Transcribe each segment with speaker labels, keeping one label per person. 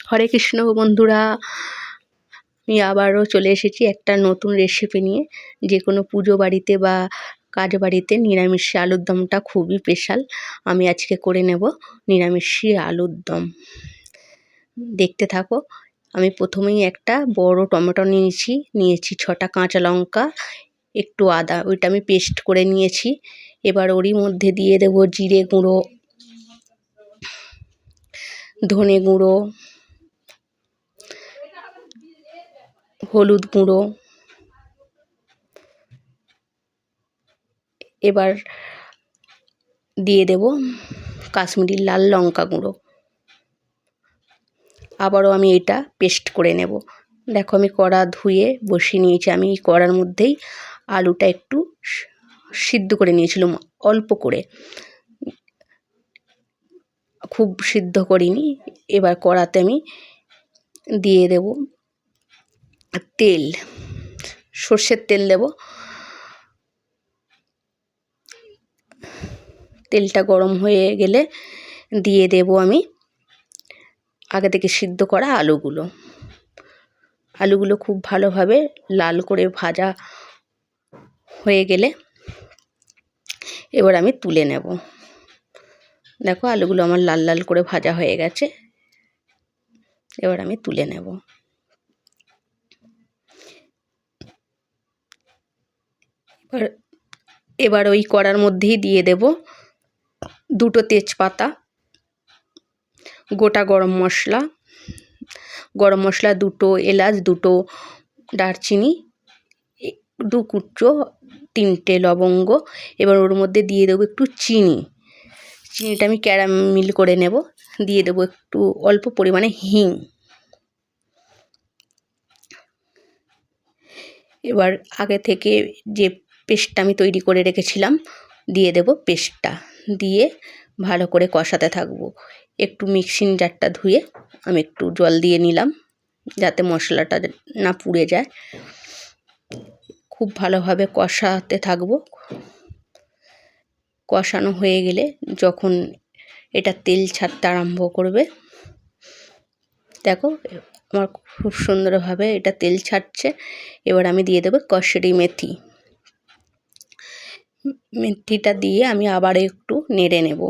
Speaker 1: হরে কৃষ্ণ বন্ধুরা, আমি আবারও চলে এসেছি একটা নতুন রেসিপি নিয়ে। যে কোনো পুজো বাড়িতে বা কাজ বাড়িতে নিরামিষি আলুর দমটা খুবই স্পেশাল। আমি আজকে করে নেব নিরামিষি আলুর দম। দেখতে থাকো। আমি প্রথমেই একটা বড় টমেটো নিয়েছি 6টা কাঁচা লঙ্কা, একটু আদা, ওইটা আমি পেস্ট করে নিয়েছি। এবার ওরই মধ্যে দিয়ে দেবো জিরে গুঁড়ো, ধনে গুঁড়ো, হলুদ গুঁড়ো। এবার দিয়ে দেব কাশ্মীরি লাল লঙ্কা গুঁড়ো। আবারও আমি এটা পেস্ট করে নেব। দেখো, আমি কড়া ধুয়ে বসিয়ে নিয়েছি। আমি এই কড়ার মধ্যেই আলুটা একটু সিদ্ধ করে নিয়েছিলাম, অল্প করে, খুব সিদ্ধ করিনি। এবার কড়াতে আমি দিয়ে দেব তেল, সর্ষের তেল দেব। তেলটা গরম হয়ে গেলে দিয়ে দেব আমি আগে থেকে সিদ্ধ করা আলুগুলো খুব ভালোভাবে লাল করে ভাজা হয়ে গেলে এবার আমি তুলে নেব। দেখো, আলুগুলো আমার লাল লাল করে ভাজা হয়ে গেছে। এবার আমি তুলে নেব। এবার ওই কড়ার মধ্যেই দিয়ে দেব 2টো তেজপাতা, গোটা গরম মশলা, 2টো এলাচ, 2টো দারচিনি, 2 কুচো 3টে লবঙ্গ। এবার ওর মধ্যে দিয়ে দেবো একটু চিনিটা আমি ক্যারামেল করে নেব। দিয়ে দেবো একটু অল্প পরিমাণে হিং। এবার আগে থেকে যে পেস্টটা আমি তৈরি করে রেখেছিলাম দিয়ে দেব। পেস্টটা দিয়ে ভালো করে কষাতে থাকবো। একটু মিক্সিং জারটা ধুয়ে আমি একটু জল দিয়ে নিলাম, যাতে মশলাটা না পুড়ে যায়। খুব ভালোভাবে কষাতে থাকবো। কষানো হয়ে গেলে যখন এটা তেল ছাড়তে আরম্ভ করবে, দেখো আমার খুব সুন্দরভাবে এটা তেল ছাড়ছে। এবার আমি দিয়ে দেবো কসুরি মেথিটা দিয়ে আমি আবার একটু নেড়ে নেব।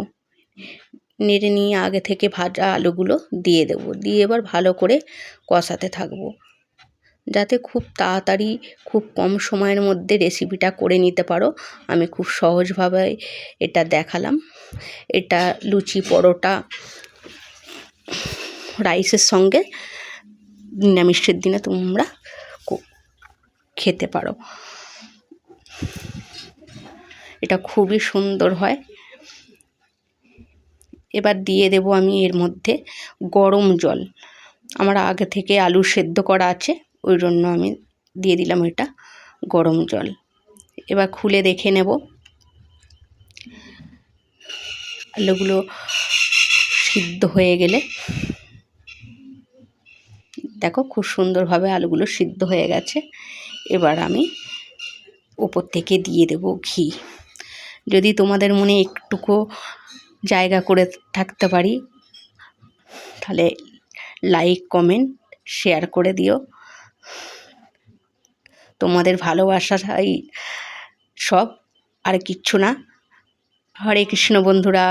Speaker 1: নেড়ে নিয়ে আগে থেকে ভাজা আলুগুলো দিয়ে দেবো। দিয়ে এবার ভালো করে কষাতে থাকবো, যাতে খুব তাড়াতাড়ি খুব কম সময়ের মধ্যে রেসিপিটা করে নিতে পারো। আমি খুব সহজভাবে এটা দেখালাম। এটা লুচি, পরোটা, রাইসের সঙ্গে নিরামিষের দিনে তোমরা খেতে পারো। এটা খুবই সুন্দর হয়। এবার দিয়ে দেব আমি এর মধ্যে গরম জল। আমার আগে থেকে আলু সেদ্ধ করা আছে, ওই জন্য আমি দিয়ে দিলাম এটা গরম জল। এবার খুলে দেখে নেব। আলুগুলো সিদ্ধ হয়ে গেলে দেখো খুব সুন্দরভাবে আলুগুলো সিদ্ধ হয়ে গেছে। এবার আমি উপর থেকে দিয়ে দেব ঘি। যদি তোমাদের মনে একটুকু জায়গা করে থাকতে পারি, তাহলে লাইক, কমেন্ট, শেয়ার করে দিও। তোমাদের ভালোবাসাটাই সব, আর কিচ্ছু না। হরে কৃষ্ণ বন্ধুরা।